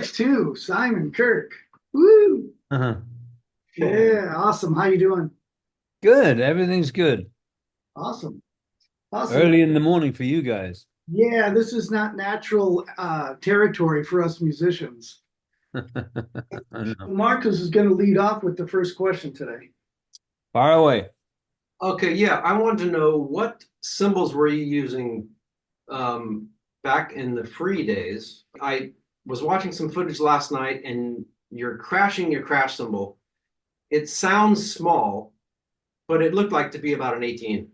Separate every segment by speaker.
Speaker 1: yours too, Simon Kirk. Woo!
Speaker 2: Uh-huh.
Speaker 1: Yeah, awesome. How you doing?
Speaker 2: Good. Everything's good.
Speaker 1: Awesome. Awesome.
Speaker 2: Early in the morning for you guys.
Speaker 1: Yeah, this is not natural territory for us musicians.
Speaker 2: I know.
Speaker 1: Marcus is going to lead off with the first question today.
Speaker 2: Far away.
Speaker 3: Okay, yeah, I wanted to know what symbols were you using um, back in the free days? I was watching some footage last night and you're crashing your crash cymbal. It sounds small, but it looked like to be about an 18.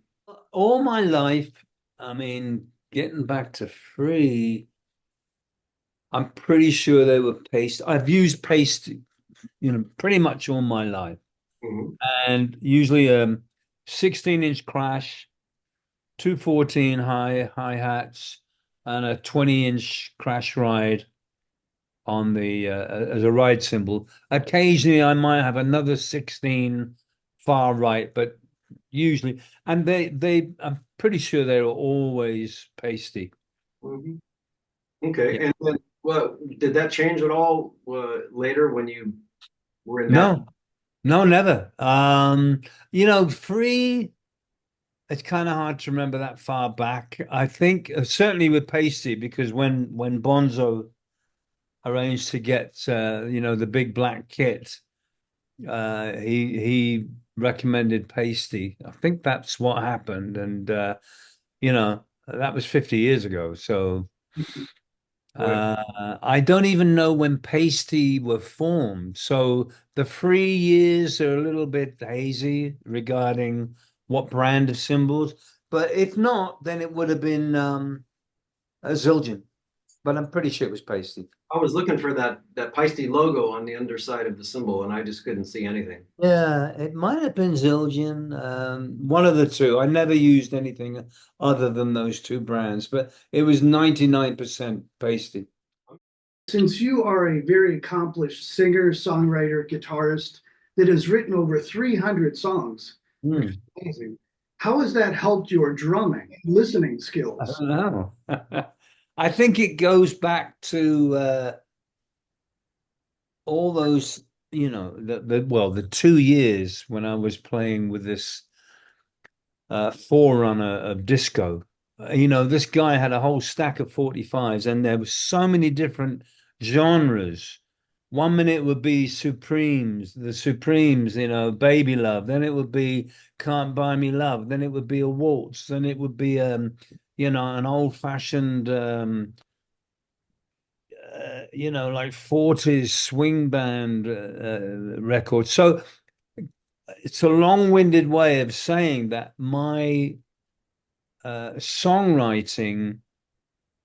Speaker 2: All my life, I mean, getting back to free, I'm pretty sure they were paste. I've used paste, pretty much all my life.
Speaker 3: Mhm.
Speaker 2: And usually 16-inch crash, 214 hi-hats, and a 20-inch crash ride on the as a ride cymbal. Occasionally, I might have another 16 far right, but usually, and I'm pretty sure they were always pasty.
Speaker 3: Mhm. Okay,
Speaker 2: Yeah.
Speaker 3: and then well, did that change at all later when you were in that?
Speaker 2: No, no, never. Free. It's kind of hard to remember that far back. I think certainly with pasty because when Bonzo arranged to get the big black kit. He recommended pasty. I think that's what happened, and that was 50 years ago. So
Speaker 3: Right.
Speaker 2: I don't even know when pasty were formed. So the 3 years are a little bit hazy regarding what brand of symbols. But if not, then it would have been a Zildjian. But I'm pretty sure it was pasty.
Speaker 3: I was looking for that Peisty logo on the underside of the symbol, and I just couldn't see anything.
Speaker 2: Yeah, it might have been Zildjian, one of the two. I never used anything other than those two brands, but it was 99% pasty.
Speaker 1: Since you are a very accomplished singer, songwriter, guitarist that has written over 300 songs, which is
Speaker 2: Hmm,
Speaker 1: amazing, how has that helped your drumming, listening
Speaker 2: I
Speaker 1: skills?
Speaker 2: don't know. I think it goes back to all those, the 2 years when I was playing with this forerunner of disco. This guy had a whole stack of 45s, and there were so many different genres. One minute it would be Supremes, the Supremes, Baby Love. Then it would be Can't Buy Me Love. Then it would be a waltz. Then it would be an old-fashioned like 40s swing band record. So it's a long-winded way of saying that my songwriting,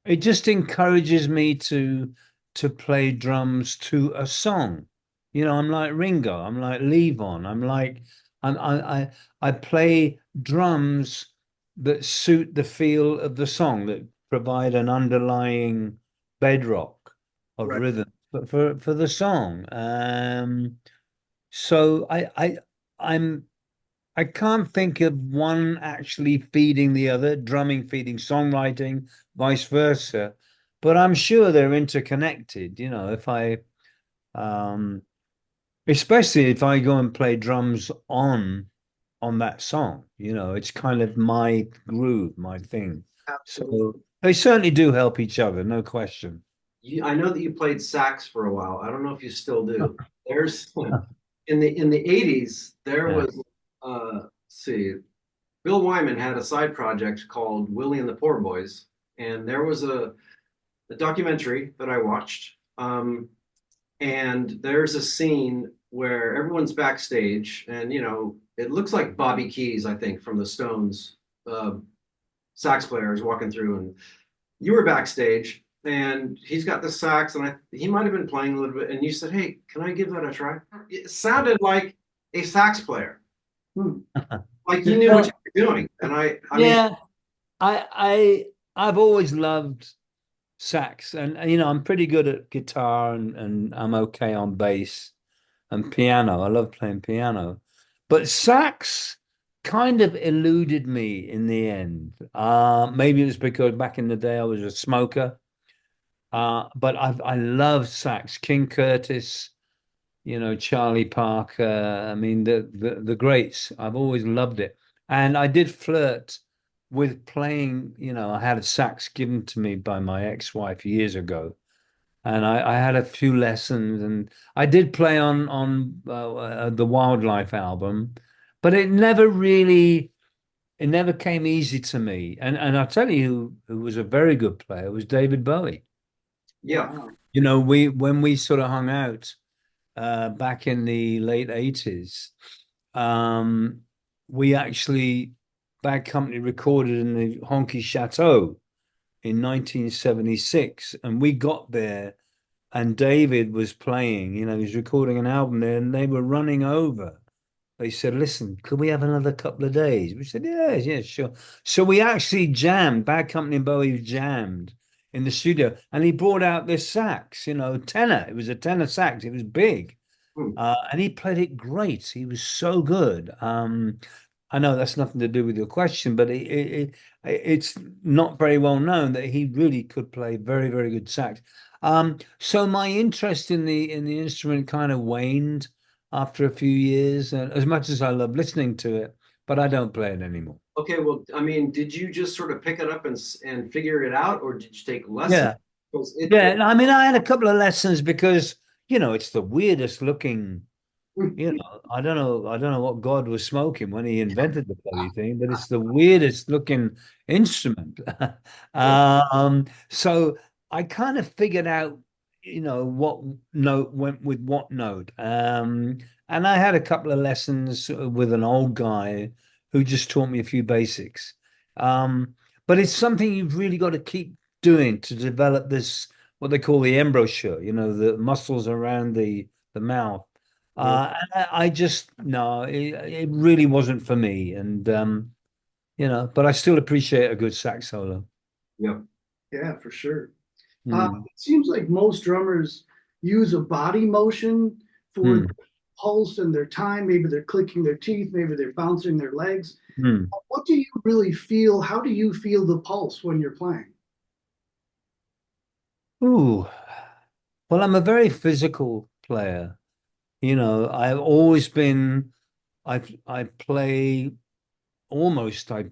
Speaker 2: it just encourages me to play drums to a song. I'm like Ringo, I'm like Levon, I play drums that suit the feel of the song, that provide an underlying bedrock of
Speaker 1: Right.
Speaker 2: rhythm for the song. So I'm I can't think of one actually feeding the other, drumming feeding songwriting, vice versa. But I'm sure they're interconnected. If um, especially if I go and play drums on that song, it's kind of my groove, my thing. So
Speaker 1: Absolutely.
Speaker 2: they certainly do help each other, no question.
Speaker 3: I know that you played sax for a while. I don't know if you still do. There's in the 80s, there
Speaker 2: Yeah.
Speaker 3: was let's see, Bill Wyman had a side project called Willie and the Poor Boys, and there was a documentary that I watched. And there's a scene where everyone's backstage, and it looks like Bobby Keys, I think, from the Stones, uh, sax player is walking through, and you were backstage, and he's got the sax, and he might have been playing a little bit, and you said, "Hey, can I give that a try?" It sounded like a sax player,
Speaker 1: Hmm.
Speaker 3: like you knew what you
Speaker 2: Well,
Speaker 3: were doing. And I mean,
Speaker 2: yeah, I've always loved sax, and I'm pretty good at guitar, and I'm okay on bass and piano. I love playing piano, but sax kind of eluded me in the end. Maybe it was because back in the day I was a smoker. But I love sax, King Curtis, Charlie Parker. I mean, the greats. I've always loved it. And I did flirt with playing, I had a sax given to me by my ex-wife years ago. And I had a few lessons, and I did play on the Wildlife album, but it never came easy to me. And I'll tell you who was a very good player was David Bowie.
Speaker 3: Yeah.
Speaker 1: Wow.
Speaker 2: When we sort of hung out back in the late 80s, um, we actually Bad Company recorded in the Honky Chateau in 1976, and we got there and David was playing, he was recording an album there, and they were running over. They said, listen, could we have another couple of days? We said, yeah, sure. So we actually jammed, Bad Company and Bowie jammed in the studio, and he brought out this sax, tenor. It was a tenor sax. It was big.
Speaker 3: Hmm.
Speaker 2: And he played it great. He was so good. I know that's nothing to do with your question, but it's not very well known that he really could play very, very good sax. So my interest in the instrument kind of waned after a few years, as much as I love listening to it, but I don't play it anymore.
Speaker 3: Okay, well, I mean, did you just sort of pick it up and figure it out, or did you take lessons?
Speaker 2: Yeah,
Speaker 3: Because
Speaker 2: yeah. I mean, I had a couple of lessons because it's the weirdest looking. I don't know what God was smoking when he invented the bloody thing, but it's the weirdest looking instrument. So I kind of figured out, what note went with what note. And I had a couple of lessons with an old guy who just taught me a few basics. Um, but it's something you've really got to keep doing to develop this, what they call the embouchure, the muscles around the mouth. And I just no, it really wasn't for me, and but I still appreciate a good sax solo.
Speaker 3: yeah.
Speaker 1: Yeah, for sure.
Speaker 2: Hmm.
Speaker 1: It seems like most drummers use a body motion for
Speaker 2: Hmm.
Speaker 1: their pulse and their time. Maybe they're clicking their teeth, maybe they're bouncing their legs.
Speaker 2: Hmm.
Speaker 1: What do you really feel? How do you feel the pulse when you're playing?
Speaker 2: Ooh, well, I'm a very physical player. I've always been. I play almost. I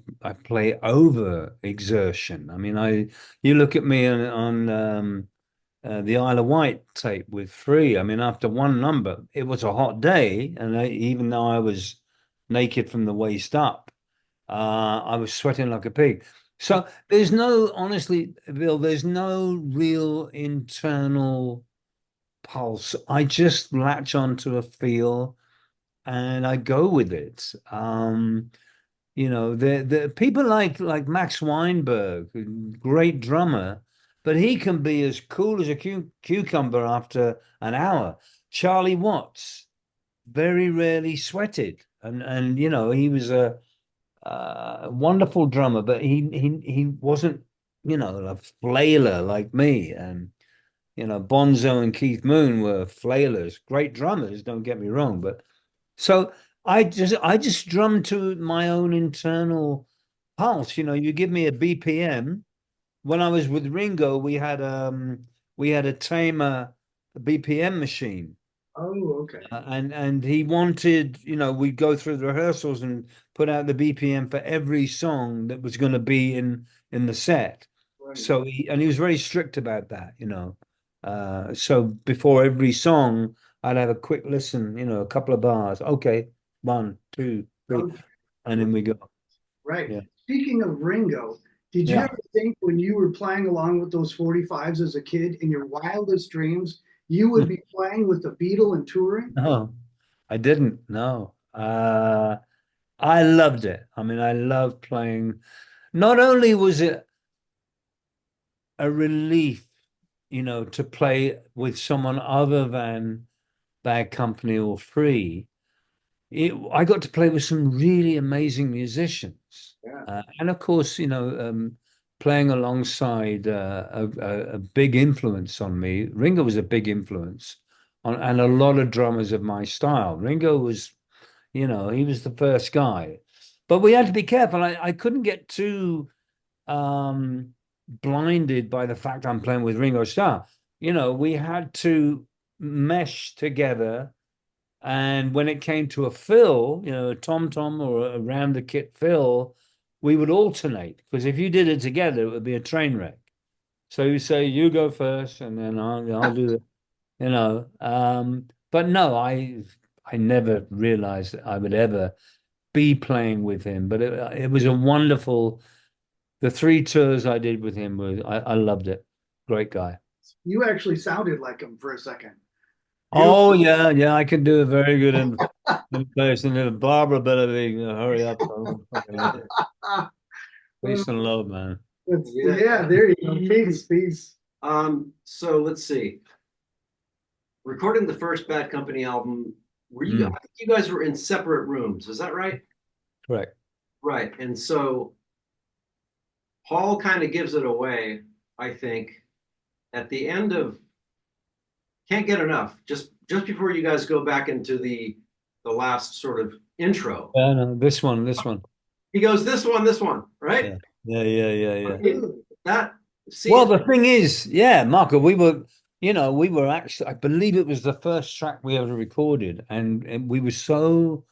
Speaker 2: play over exertion. I mean, you look at me on the Isle of Wight tape with Free. I mean, after one number, it was a hot day, and even though I was naked from the waist up, I was sweating like a pig. So honestly, Bill, there's no real internal pulse. I just latch onto a feel and I go with it. The people like Max Weinberg, great drummer, but he can be as cool as a cucumber after an hour. Charlie Watts very rarely sweated, and he was a wonderful drummer, but he wasn't a flailer like me. And Bonzo and Keith Moon were flailers, great drummers. Don't get me wrong, but so I just drum to my own internal pulse. You give me a BPM. When I was with Ringo, we had a Tamer BPM machine.
Speaker 1: Oh, okay.
Speaker 2: And he wanted, we'd go through the rehearsals and put out the BPM for every song that was going to be in the set.
Speaker 1: Right.
Speaker 2: So he was very strict about that. So before every song, I'd have a quick listen, a couple of bars. Okay, one, two, three,
Speaker 1: Okay.
Speaker 2: and then we go.
Speaker 1: Right.
Speaker 2: Yeah.
Speaker 1: Speaking of Ringo, did you
Speaker 2: Yeah.
Speaker 1: ever think when you were playing along with those 45s as a kid in your wildest dreams, you would be playing with the Beatle and touring?
Speaker 2: No, I didn't. No. I loved it. I mean, I loved playing. Not only was it a relief, to play with someone other than Bad Company or Free. I got to play with some really amazing musicians,
Speaker 1: Yeah.
Speaker 2: and of course, playing alongside a big influence on me. Ringo was a big influence on, and a lot of drummers of my style. Ringo was, he was the first guy, but we had to be careful. I couldn't get too um blinded by the fact I'm playing with Ringo Starr. You know, we had to mesh together. And when it came to a fill, you know, a tom-tom or a round the kit fill, we would alternate, because if you did it together, it would be a train wreck. So you say, you go first, and then I'll do it, you know. But no, I never realized that I would ever be playing with him. But it was a wonderful, the 3 tours I did with him was, I loved it. Great guy.
Speaker 1: You actually sounded like him for a second.
Speaker 2: Oh yeah, yeah, I can do a very good impersonation. If Barbara better be hurry up. Peace and love, man.
Speaker 1: Yeah, there you go. Peace, peace.
Speaker 3: So let's see. Recording the first Bad Company album, I think you guys were in separate rooms, is that right?
Speaker 2: Correct.
Speaker 3: Right. And so Paul kind of gives it away, I think, at the end of Can't Get Enough, just before you guys go back into the last sort of intro.
Speaker 2: No, this one.
Speaker 3: He goes, this one, right?
Speaker 2: Yeah.
Speaker 3: That
Speaker 2: Well, the thing is, yeah, Marco, we were actually, I believe it was the first track we ever recorded, and we were so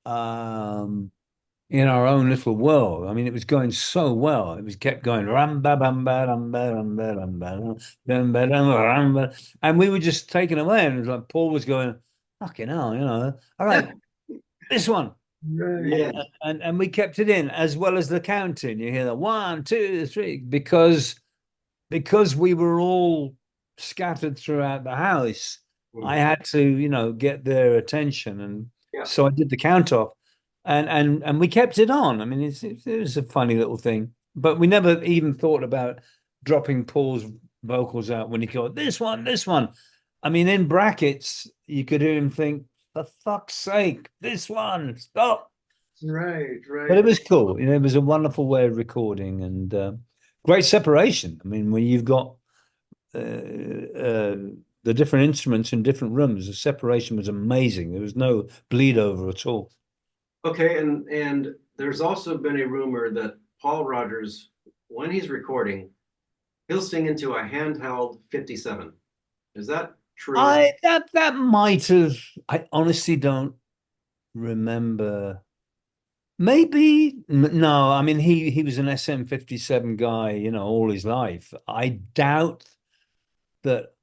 Speaker 2: in our own little world. I mean, it was going so well. It was kept going ram ba bam ba ram ba ram ba ram ba ram ba ram ba, and we were just taken away. And it was like Paul was going, "Fucking hell, you know, all right, this one."
Speaker 1: Right.
Speaker 3: Yeah.
Speaker 2: And we kept it in, as well as the counting. You hear the 1, 2, 3, because we were all scattered throughout the house. I had to, you know, get their attention, and so I did the count off, and we kept it on. I mean, it was a funny little thing, but we never even thought about dropping Paul's vocals out when he got this one. I mean, in brackets, you could hear him think, "For fuck's sake, this one, stop."
Speaker 1: Right.
Speaker 2: But it was cool. You know, it was a wonderful way of recording, and great separation. I mean, when you've got the different instruments in different rooms, the separation was amazing. There was no bleed over at all.
Speaker 3: Okay, and there's also been a rumor that Paul Rodgers, when he's recording, he'll sing into a handheld 57. Is that true?
Speaker 2: That might have. I honestly don't remember. Maybe no. I mean, he was an SM57 guy, you know, all his life. I doubt that.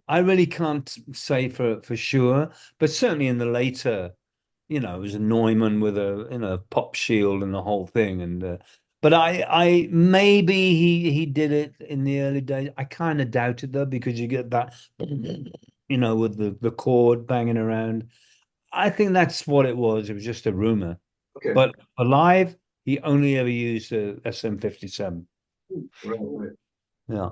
Speaker 2: I really can't say for sure, but certainly in the later, you know, it was a Neumann with a, you know, pop shield and the whole thing. And but I maybe he did it in the early days. I kind of doubt it though, because you get that, you know, with the chord banging around. I think that's what it was. It was just a rumor.
Speaker 3: Okay.
Speaker 2: But alive, he only ever used a SM57.
Speaker 3: Right.
Speaker 2: Yeah.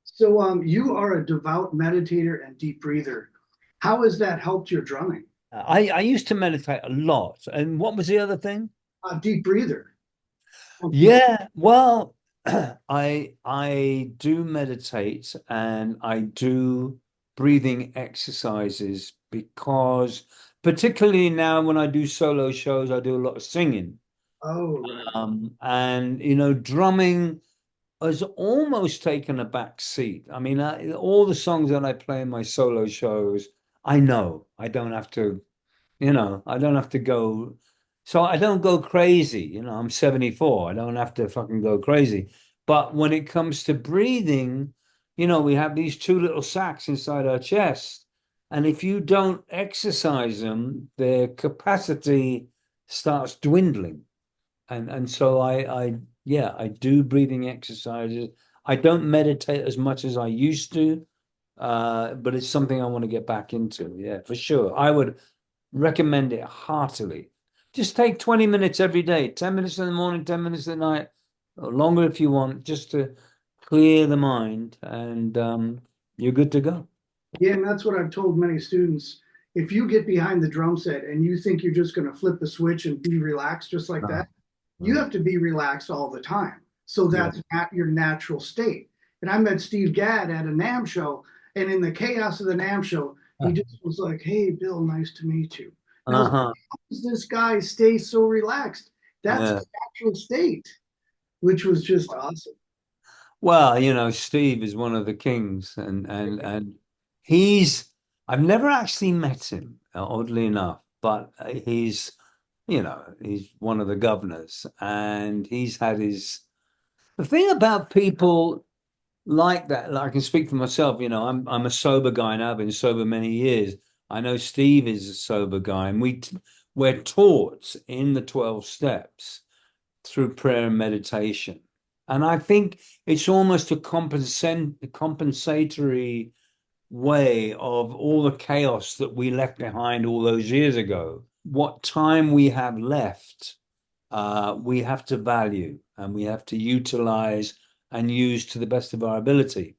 Speaker 1: So you are a devout meditator and deep breather. How has that helped your drumming?
Speaker 2: I used to meditate a lot. And what was the other thing?
Speaker 1: Deep breather.
Speaker 2: Yeah, well, I do meditate, and I do breathing exercises, because particularly now when I do solo shows, I do a lot of singing.
Speaker 1: Oh, right.
Speaker 2: And you know, drumming has almost taken a back seat. I mean, all the songs that I play in my solo shows, I know I don't have to, you know, I don't have to go. So I don't go crazy. You know, I'm 74. I don't have to fucking go crazy. But when it comes to breathing, you know, we have these 2 little sacs inside our chest. And if you don't exercise them, their capacity starts dwindling. And so I do breathing exercises. I don't meditate as much as I used to, but it's something I want to get back into. Yeah, for sure. I would recommend it heartily. Just take 20 minutes every day, 10 minutes in the morning, 10 minutes at night, or longer if you want, just to clear the mind, and you're good to go.
Speaker 1: Yeah, and that's what I've told many students. If you get behind the drum set and you think you're just going to flip the switch and be relaxed just like that, you have to be relaxed all the time. So that's not your natural state. And I met Steve Gadd at a NAMM show, and in the chaos of the NAMM show, he just was like, "Hey, Bill, nice to meet you." And I was like, how does this guy stay so relaxed? That's his natural state, which was just awesome.
Speaker 2: Well, you know, Steve is one of the kings, and he's. I've never actually met him, oddly enough, but he's, you know, he's one of the governors, and he's had his. The thing about people like that, like I can speak for myself, you know, I'm a sober guy now, I've been sober many years. I know Steve is a sober guy, and we're taught in the 12 steps through prayer and meditation. And I think it's almost a compensatory way of all the chaos that we left behind all those years ago. What time we have left, we have to value and we have to utilize and use to the best of our ability.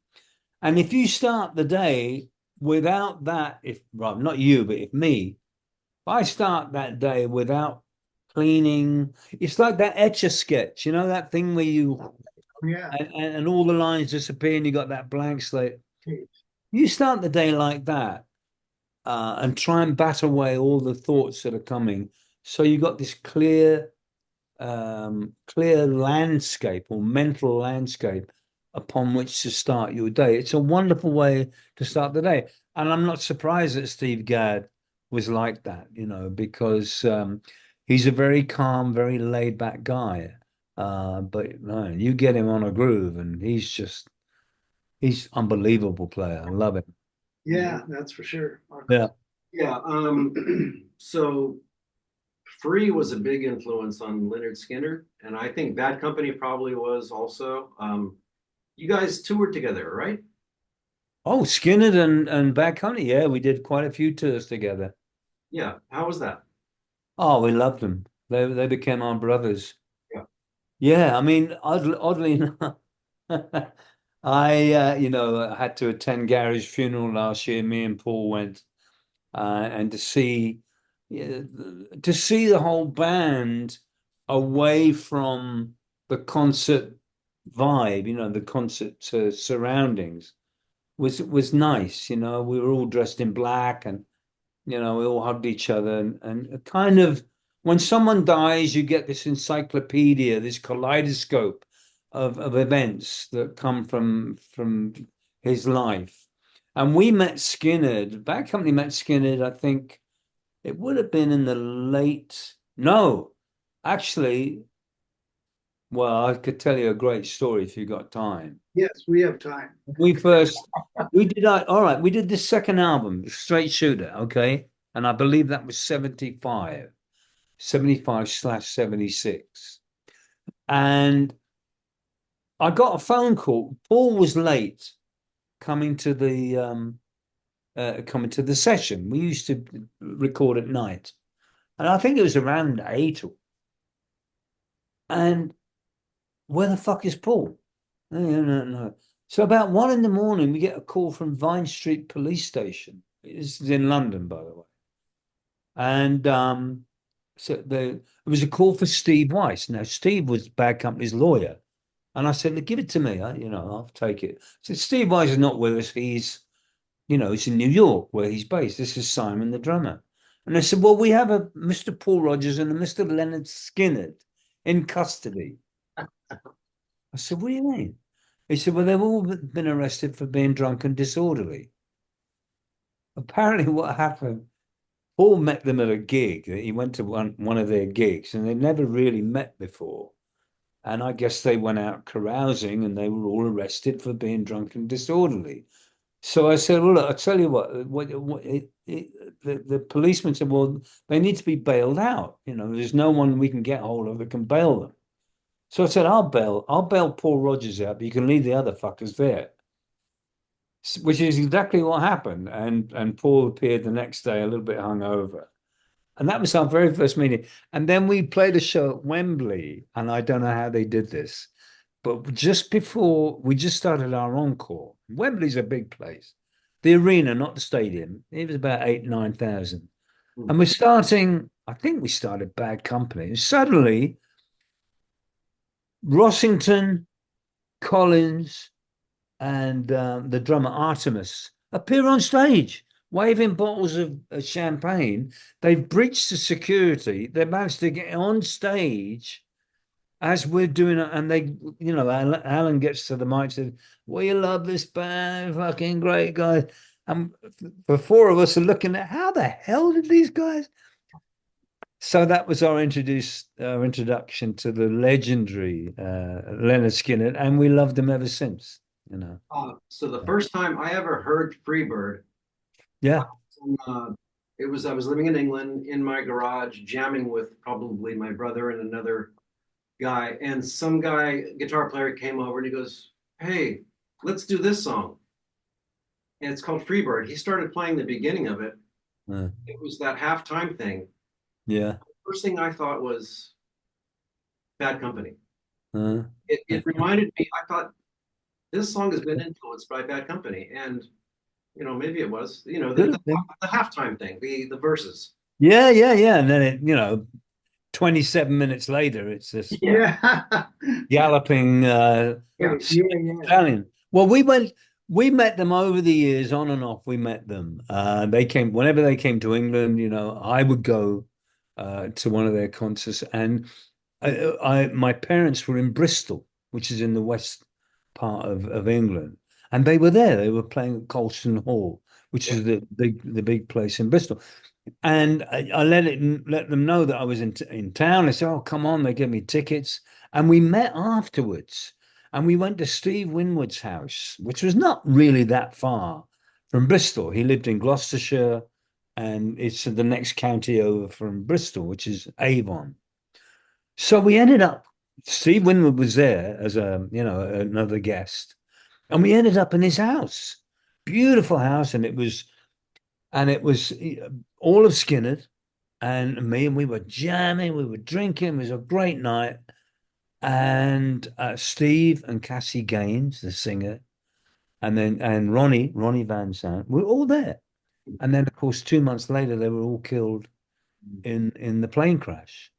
Speaker 2: And if you start the day without that, if well, not you, but if me, if I start that day without cleaning, it's like that etch a sketch, you know, that thing where you
Speaker 1: Yeah.
Speaker 2: and all the lines disappear and you got that blank slate. You start the day like that, and try and bat away all the thoughts that are coming. So you got this clear landscape or mental landscape upon which to start your day. It's a wonderful way to start the day. And I'm not surprised that Steve Gadd was like that, you know, because he's a very calm, very laid back guy. But man, you get him on a groove and he's unbelievable player. I love him.
Speaker 1: Yeah, that's for sure.
Speaker 2: Yeah.
Speaker 3: Yeah. So Free was a big influence on Lynyrd Skynyrd, and I think Bad Company probably was also. You guys toured together, right?
Speaker 2: Oh, Skinner and Bad Company. Yeah, we did quite a few tours together.
Speaker 3: Yeah. How was that?
Speaker 2: Oh, we loved them. They became our brothers.
Speaker 3: Yeah.
Speaker 2: Yeah, I mean, oddly enough, I you know, I had to attend Gary's funeral last year. Me and Paul went, and yeah, to see the whole band away from the concert vibe, you know, the concert surroundings was nice. You know, we were all dressed in black and you know, we all hugged each other and kind of when someone dies, you get this encyclopedia, this kaleidoscope of events that come from his life. And we met Skinner, Bad Company met Skinner, I think it would have been in the late, no, actually, well, I could tell you a great story if you got time.
Speaker 1: Yes, we have time.
Speaker 2: We first we did all right, we did the second album, Straight Shooter, okay? And I believe that was 75/76. And I got a phone call. Paul was late coming to the session. We used to record at night. And I think it was around 8 and where the fuck is Paul? No, no, no. So about 1 in the morning, we get a call from Vine Street Police Station. This is in London, by the way. And so it was a call for Steve Weiss. Now, Steve was Bad Company's lawyer. And I said, "Look, give it to me. You know, I'll take it." So Steve Weiss is not with us. He's in New York where he's based. This is Simon, the drummer. And I said, "Well, we have a Mr. Paul Rogers and a Mr. Lynyrd Skynyrd in custody." I said, "What do you mean?" He said, "Well, they've all been arrested for being drunk and disorderly." Apparently, what happened, Paul met them at a gig. He went to one of their gigs and they'd never really met before. And I guess they went out carousing and they were all arrested for being drunk and disorderly. So I said, "Well, look, I'll tell you the policeman said, well, they need to be bailed out. You know, there's no one we can get hold of that can bail them." So I said, I'll bail Paul Rogers out, but you can leave the other fuckers there. Which is exactly what happened. And Paul appeared the next day a little bit hungover. And that was our very first meeting. And then we played a show at Wembley, and I don't know how they did this, but just before we just started our encore, Wembley's a big place. The arena, not the stadium, it was about 9,000. And I think we started Bad Company. And suddenly, Rossington, Collins, and the drummer Artemis appear on stage waving bottles of champagne. They've breached the security. They managed to get on stage as we're doing it, and they, you know, Alan gets to the mic and says, "We love this band, fucking great guys." And the four of us are looking at how the hell did these guys? So that was our introduction to the legendary Lynyrd Skynyrd, and we loved them ever since. You know.
Speaker 3: So the first time I ever heard Freebird,
Speaker 2: Yeah.
Speaker 3: uh, I was living in England in my garage, jamming with probably my brother and another guy, and some guitar player came over and he goes, "Hey, let's do this song." And it's called Freebird. He started playing the beginning of it.
Speaker 2: Uh,
Speaker 3: It was that halftime thing.
Speaker 2: yeah.
Speaker 3: First thing I thought was Bad Company.
Speaker 2: Uh,
Speaker 3: It reminded me, I thought this song has been influenced by Bad Company. And, maybe it was,
Speaker 2: Could have been.
Speaker 3: the halftime thing, the verses.
Speaker 2: Yeah, yeah, yeah. And then 27 minutes later, it's this
Speaker 3: Yeah.
Speaker 2: galloping
Speaker 1: Yeah, yeah.
Speaker 2: stallion. Well, we met them over the years, on and off. We met them. They came whenever they came to England. I would go to one of their concerts, and my parents were in Bristol, which is in the west part of England, and they were there. They were playing at Colston Hall, which is the big place in Bristol. And I let them know that I was in town. They said, "Oh, come on!" They gave me tickets, and we met afterwards. And we went to Steve Winwood's house, which was not really that far from Bristol. He lived in Gloucestershire, and it's the next county over from Bristol, which is Avon. So we ended up. Steve Winwood was there as another guest, and we ended up in his house. Beautiful house, and it was all of Skynyrd and me, and we were jamming, we were drinking. It was a great night. And Steve and Cassie Gaines, the singer, and Ronnie Van Zant, were all there. And then, of course, 2 months later, they were all killed in the plane crash.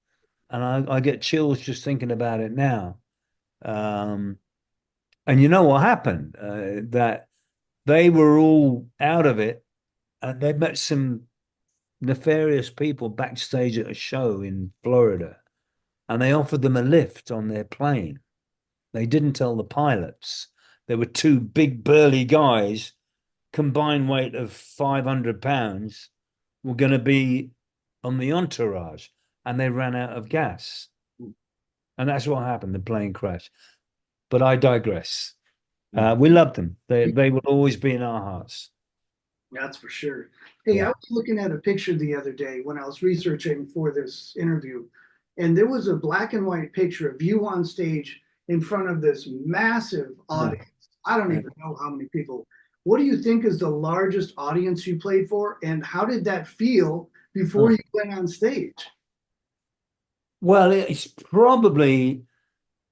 Speaker 2: And I get chills just thinking about it now. Um, and you know what happened? That they were all out of it, and they met some nefarious people backstage at a show in Florida, and they offered them a lift on their plane. They didn't tell the pilots. There were two big burly guys, combined weight of 500 pounds, were going to be on the entourage, and they ran out of gas. And that's what happened, the plane crash. But I digress. We loved them. They will always be in our hearts.
Speaker 1: That's for sure. Hey, I was looking at a picture the other day when I was researching for this interview, and there was a black and white picture of you on stage in front of this massive audience. I don't even know how many people. What do you think is the largest audience you played for, and how did that feel before you went on stage?
Speaker 2: Well, it's probably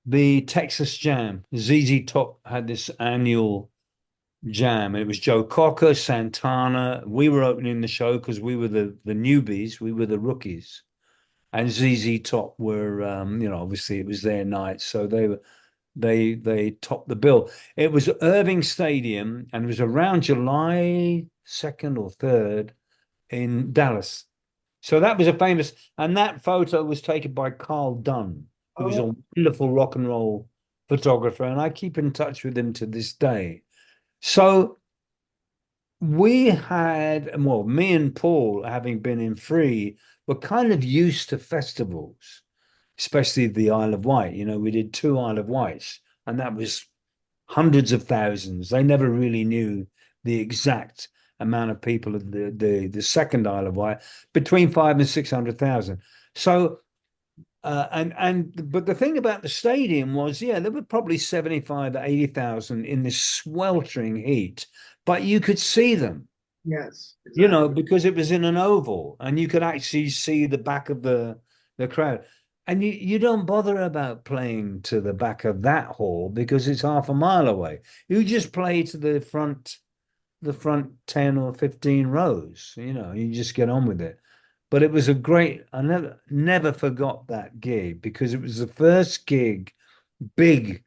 Speaker 2: the Texas Jam. ZZ Top had this annual jam. It was Joe Cocker, Santana. We were opening the show because we were the newbies, we were the rookies, and ZZ Top were, obviously it was their night, so they topped the bill. It was Irving Stadium, and it was around July 2nd or 3rd in Dallas. So that was a famous, and that photo was taken by Carl Dunn, who was a wonderful rock and roll photographer, and I keep in touch with him to this day. So we had, well, me and Paul, having been in Free, were kind of used to festivals, especially the Isle of Wight. We did 2 Isle of Wights, and that was hundreds of thousands. They never really knew the exact amount of people of the second Isle of Wight, between 500,000 and 600,000. So but the thing about the stadium was, there were probably 75 to 80,000 in this sweltering heat, but you could see them.
Speaker 1: Yes, exactly.
Speaker 2: Because it was in an oval, and you could actually see the back of the crowd. And you don't bother about playing to the back of that hall because it's half a mile away. You just play to the front 10 or 15 rows. You just get on with it. But it was I never forgot that gig, because it was the first big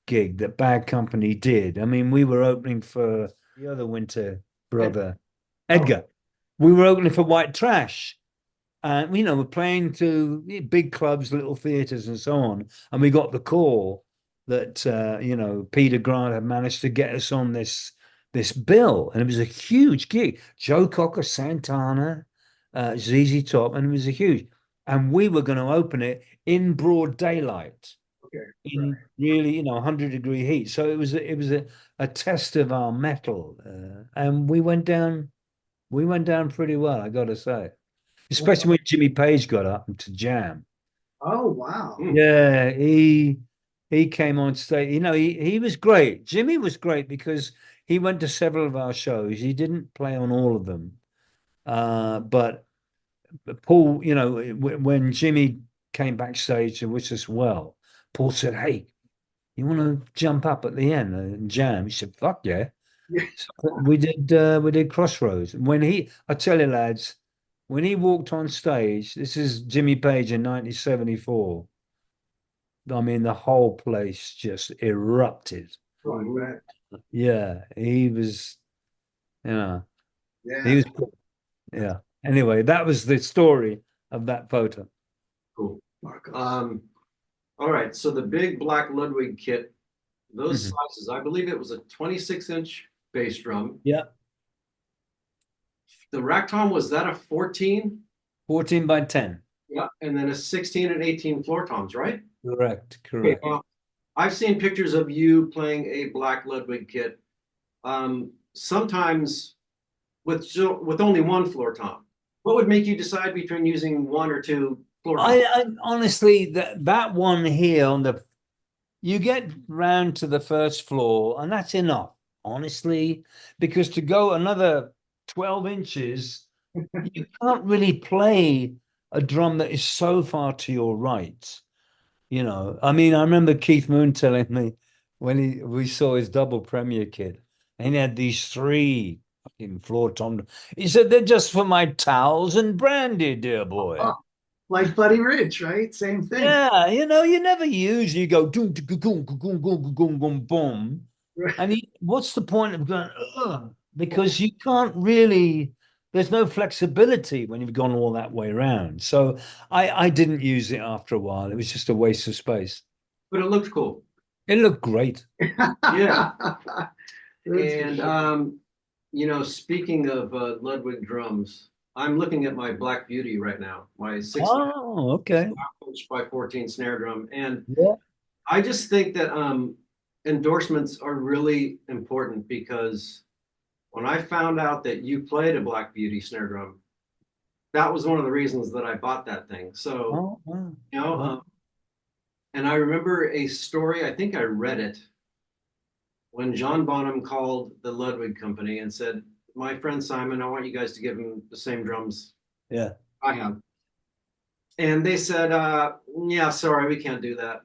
Speaker 2: gig that Bad Company did. I mean, we were opening for the other Winter brother, Edgar. We were opening for White Trash. And, we're playing to big clubs, little theaters, and so on. And we got the call that, Peter Grant had managed to get us on this bill. And it was a huge gig. Joe Cocker, Santana, ZZ Top, and it was a huge. And we were going to open it in broad daylight,
Speaker 1: Okay.
Speaker 2: in
Speaker 1: Right.
Speaker 2: really, 100-degree heat. So it was a test of our mettle. And we went down pretty well, I got to say. Especially when Jimmy Page got up to jam.
Speaker 1: Oh, wow.
Speaker 3: Hmm.
Speaker 2: Yeah, he came on stage. He was great. Jimmy was great because he went to several of our shows. He didn't play on all of them. But Paul, when Jimmy came backstage to wish us well, Paul said, "Hey, you want to jump up at the end and jam?" He said, "Fuck yeah."
Speaker 1: Yeah.
Speaker 2: So we did Crossroads. I tell you, lads, when he walked on stage, this is Jimmy Page in 1974. I mean, the whole place just erupted.
Speaker 1: Oh, I bet.
Speaker 2: Yeah, he was, you know, he
Speaker 1: Yeah.
Speaker 2: was, yeah. Anyway, that was the story of that photo.
Speaker 3: Cool.
Speaker 1: Marcos.
Speaker 3: All right. So the big black Ludwig kit, those
Speaker 2: Mhm.
Speaker 3: sizes, I believe it was a 26-inch bass drum.
Speaker 2: Yeah,
Speaker 3: The rack tom, was that a 14?
Speaker 2: 14 by 10.
Speaker 3: Yeah. And then a 16 and 18 floor toms, right?
Speaker 2: Correct,
Speaker 3: Okay.
Speaker 2: correct.
Speaker 3: Well, I've seen pictures of you playing a black Ludwig kit. Sometimes with only one floor tom. What would make you decide between using one or two floor toms?
Speaker 2: I honestly, that one here you get round to the first floor, and that's enough, honestly, because to go another 12 inches, you can't really play a drum that is so far to your right. I mean, I remember Keith Moon telling me when we saw his double premiere kit, and he had these three fucking floor tom. He said, "They're just for my towels and brandy, dear boy."
Speaker 1: Oh, like Buddy Rich, right? Same thing.
Speaker 2: Yeah, you never use, you go doom, goom, goom, goom, goom, goom, goom, boom. And what's the point of going, ugh? Because you can't really, there's no flexibility when you've gone all that way around. So I didn't use it after a while. It was just a waste of space.
Speaker 3: But it looked cool.
Speaker 2: It looked great.
Speaker 3: Yeah.
Speaker 1: That's for
Speaker 3: And
Speaker 1: sure.
Speaker 3: speaking of Ludwig drums, I'm looking at my Black Beauty right now, my 6
Speaker 2: Oh, okay.
Speaker 3: inch by 14 snare drum, and
Speaker 2: Yeah.
Speaker 3: I just think that endorsements are really important because when I found out that you played a Black Beauty snare drum, that was one of the reasons that I bought that thing. So,
Speaker 2: Oh, wow.
Speaker 3: you know,
Speaker 2: Wow.
Speaker 3: and I remember a story, I think I read it, when John Bonham called the Ludwig company and said, "My friend Simon, I want you guys to give him the same drums
Speaker 2: Yeah.
Speaker 3: I have." And they said, "Yeah, sorry, we can't do that."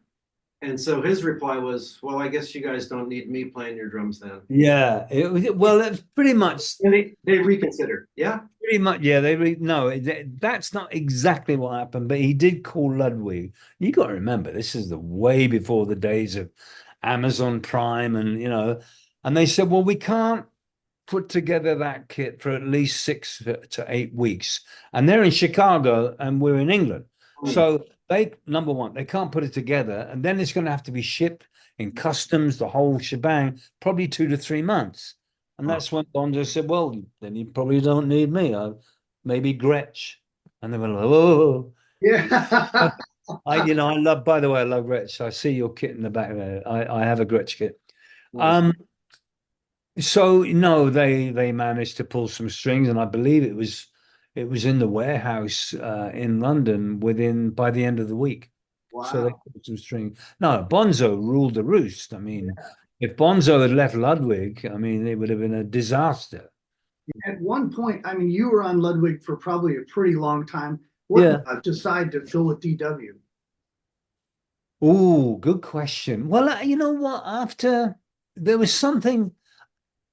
Speaker 3: And so his reply was, "Well, I guess you guys don't need me playing your drums then."
Speaker 2: Yeah. Well, it's pretty much
Speaker 3: And they reconsidered. Yeah.
Speaker 2: Pretty much, yeah. No, that's not exactly what happened, but he did call Ludwig. You got to remember, this is the way before the days of Amazon Prime, and they said, well, we can't put together that kit for at least 6 to 8 weeks, and they're in Chicago and we're in England,
Speaker 3: Mm.
Speaker 2: so number one, they can't put it together, and then it's going to have to be shipped in customs, the whole shebang, probably 2 to 3 months. And
Speaker 3: Huh.
Speaker 2: that's when Bonzo said, well, then you probably don't need me. Maybe Gretsch. And they were like, oh.
Speaker 1: Yeah.
Speaker 2: I love, by the way, I love Gretsch. I see your kit in the back there. I have a Gretsch kit.
Speaker 3: Nice.
Speaker 2: So no, they managed to pull some strings, and I believe it was in the warehouse in London by the end of the week. So they
Speaker 1: Wow.
Speaker 2: pulled some strings. No, Bonzo ruled the roost. I mean, if Bonzo had left Ludwig, I mean, it would have been a disaster.
Speaker 1: At one point, I mean, you were on Ludwig for probably a pretty long time. What
Speaker 2: Yeah.
Speaker 1: decide to go with DW?
Speaker 2: Oh, good question. Well, you know what? After there was something,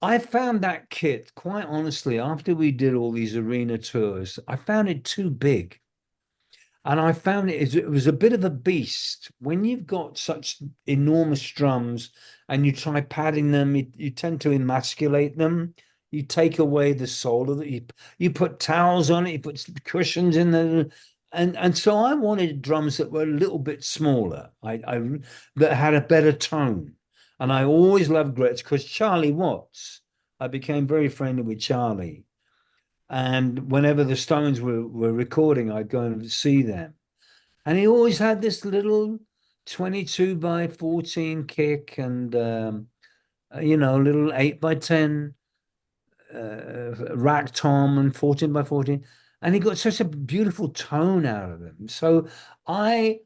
Speaker 2: I found that kit, quite honestly, after we did all these arena tours, I found it too big. And I found it was a bit of a beast. When you've got such enormous drums and you try padding them, you tend to emasculate them. you take away the soul of it. You put towels on it, you put cushions in there, and so I wanted drums that were a little bit smaller. I that had a better tone, and I always loved Gretsch because Charlie Watts. I became very friendly with Charlie, and whenever the Stones were recording, I'd go and see them, and he always had this little 22 by 14 kick and little 8 by 10 rack tom and 14 by 14, and he got such a beautiful tone out of them. So I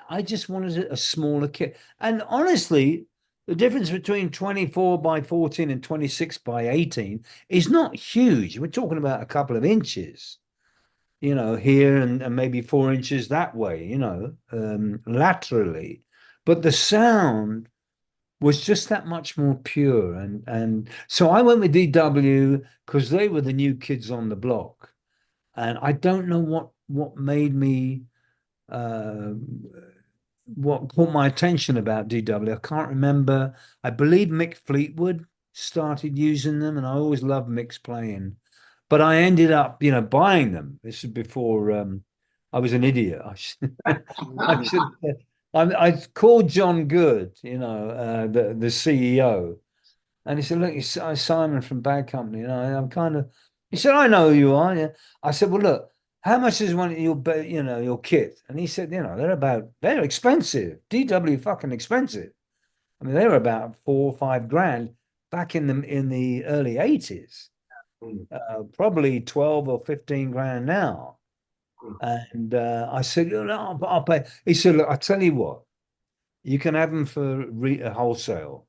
Speaker 2: I just wanted a smaller kit. And honestly, the difference between 24 by 14 and 26 by 18 is not huge. We're talking about a couple of inches, here and maybe 4 inches that way, laterally. But the sound was just that much more pure. And so I went with DW because they were the new kids on the block. And I don't know what made me what caught my attention about DW. I can't remember. I believe Mick Fleetwood started using them, and I always loved Mick's playing. But I ended up, buying them. This is before I was an idiot. I called John Good, the CEO, and he said, "Look, it's Simon from Bad Company, I'm kind of." He said, "I know who you are." Yeah. I said, "Well, look, how much is one of your kit?" And he said, they're expensive. DW fucking expensive. I mean, they were about 4 or 5 grand back in the early 80s. Probably 12 or 15 grand now. And I said, "No, I'll pay." He said, "Look, I tell you what, you can have them for wholesale."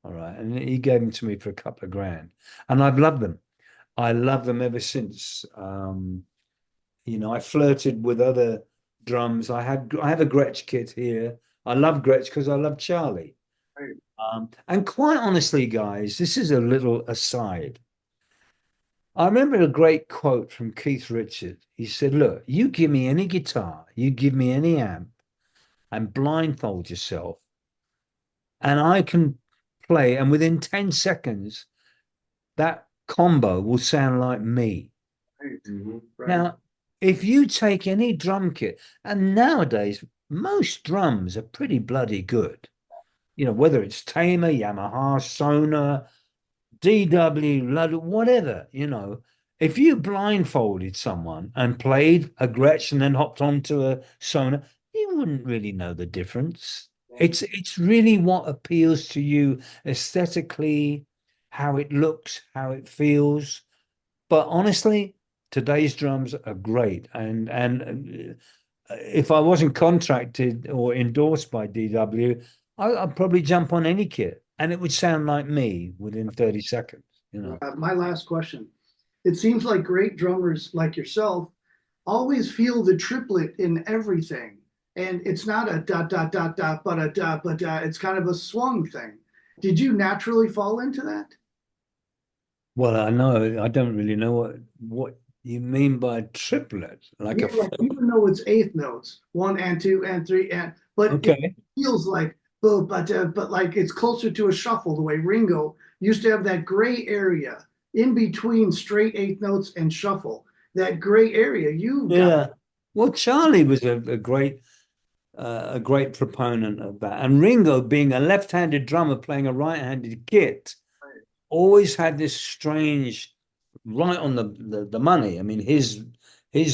Speaker 2: All right. And he gave them to me for a couple of grand. And I've loved them. I love them ever since. I flirted with other drums. I have a Gretsch kit here. I love Gretsch because I love Charlie.
Speaker 1: Right.
Speaker 2: And quite honestly, guys, this is a little aside. I remember a great quote from Keith Richards. He said, "Look, you give me any guitar, you give me any amp, and blindfold yourself, and I can play, and within 10 seconds, that combo will sound like me."
Speaker 1: Right.
Speaker 3: Right.
Speaker 2: Now, if you take any drum kit, and nowadays, most drums are pretty bloody good, whether it's Tamer, Yamaha, Sonor, DW, Ludwig, whatever, if you blindfolded someone and played a Gretsch and then hopped onto a Sonor, you wouldn't really know the difference. It's really what appeals to you aesthetically, how it looks, how it feels. But honestly, today's drums are great. And if I wasn't contracted or endorsed by DW, I'd probably jump on any kit and it would sound like me within 30 seconds,
Speaker 1: My last question. It seems like great drummers like yourself always feel the triplet in everything. And it's not a dot, dot, dot, dot, but a dot, but it's kind of a swung thing. Did you naturally fall into that?
Speaker 2: Well, I know I don't really know what you mean by triplet, like
Speaker 1: Yeah,
Speaker 2: a
Speaker 1: like even though it's eighth notes, 1 and 2 and 3 but it
Speaker 2: okay.
Speaker 1: feels like but like it's closer to a shuffle the way Ringo used to have that gray area in between straight eighth notes and shuffle. That gray area, you got.
Speaker 2: Yeah. Well, Charlie was a great proponent of that. And Ringo, being a left-handed drummer playing a right-handed kit, always had this strange right on the money. I mean, his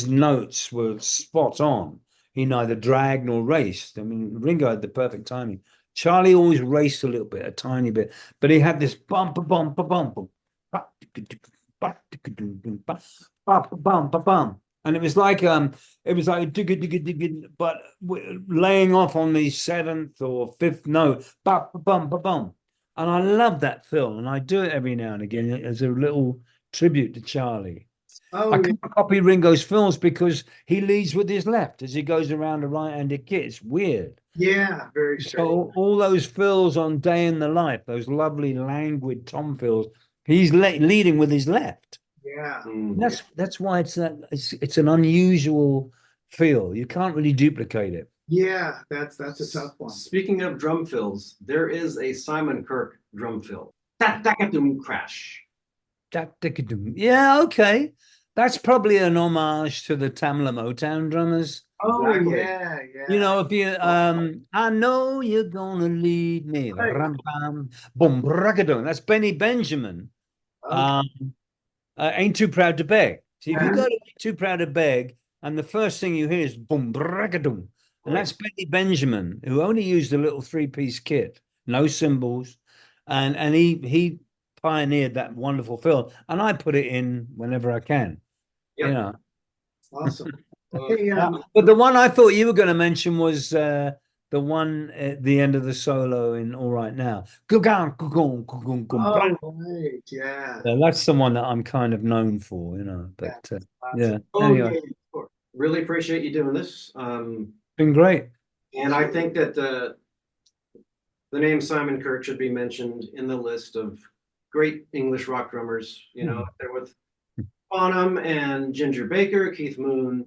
Speaker 2: notes were spot on. He neither dragged nor raced. I mean, Ringo had the perfect timing. Charlie always raced a little bit, a tiny bit, but he had this bump, bump, bump, bump, bump, bump, and it was like but laying off on the seventh or fifth note, bump, bump, bump. And I love that film, and I do it every now and again as a little tribute to Charlie. I
Speaker 1: Oh yeah,
Speaker 2: can't copy Ringo's films because he leads with his left as he goes around a right-handed kit. It's weird.
Speaker 1: yeah, very straight.
Speaker 2: So all those fills on Day in the Life, those lovely languid tom fills, he's leading with his left.
Speaker 1: Yeah,
Speaker 2: And that's why it's an unusual feel. You can't really duplicate it.
Speaker 1: yeah, that's a tough one.
Speaker 3: Speaking of drum fills, there is a Simon Kirke drum fill. That crash.
Speaker 2: Yeah, okay. That's probably an homage to the Tamla Motown drummers.
Speaker 1: Oh
Speaker 3: Exactly.
Speaker 1: yeah,
Speaker 2: You
Speaker 1: yeah.
Speaker 2: know, if you I know you're gonna lead me.
Speaker 1: Right.
Speaker 2: Ram bam boom bragadon. That's Benny Benjamin.
Speaker 1: Okay.
Speaker 2: Um Ain't Too Proud to Beg. See, if you
Speaker 1: Yeah.
Speaker 2: go to Ain't Too Proud to Beg, and the first thing you hear is boom bragadon. And
Speaker 3: Right.
Speaker 2: that's Benny Benjamin, who only used a little three-piece kit, no cymbals. And he pioneered that wonderful fill. And I put it in whenever I can, you
Speaker 3: Yep.
Speaker 2: know.
Speaker 1: Awesome.
Speaker 3: Uh,
Speaker 1: Hey,
Speaker 2: But the one I thought you were going to mention was the one at the end of the solo in All Right Now.
Speaker 1: oh right, yeah,
Speaker 2: That's the one that I'm kind of known for, you know.
Speaker 1: yeah.
Speaker 2: But
Speaker 1: Awesome.
Speaker 2: yeah,
Speaker 3: oh
Speaker 2: anyway,
Speaker 3: yeah, sure. Really appreciate you doing this.
Speaker 2: been great.
Speaker 3: And I think that the name Simon Kirke should be mentioned in the list of great English rock drummers. You know, there with Bonham and Ginger Baker, Keith Moon,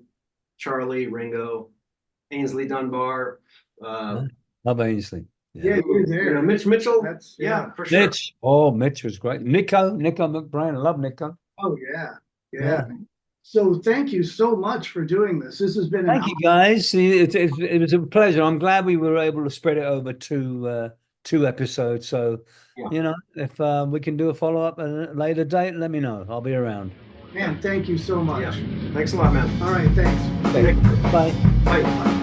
Speaker 3: Charlie, Ringo, Ainsley Dunbar.
Speaker 2: Love Ainsley.
Speaker 1: Yeah,
Speaker 2: Yeah.
Speaker 1: you're there.
Speaker 3: You know, Mitch Mitchell.
Speaker 1: That's
Speaker 3: Yeah, for sure.
Speaker 2: Mitch. Oh, Mitch was great. Nico McBride. I love Nico.
Speaker 1: Oh yeah, yeah.
Speaker 2: Yeah.
Speaker 1: So thank you so much for doing this. This has been
Speaker 2: Thank you, guys. See, it was a pleasure. I'm glad we were able to spread it over two episodes. So,
Speaker 3: Yeah.
Speaker 2: you know, if we can do a follow up at a later date, let me know. I'll be around.
Speaker 1: man. Thank you so much.
Speaker 3: Yeah. Thanks a lot, man.
Speaker 1: All right, thanks.
Speaker 2: Okay. Bye.
Speaker 3: Bye.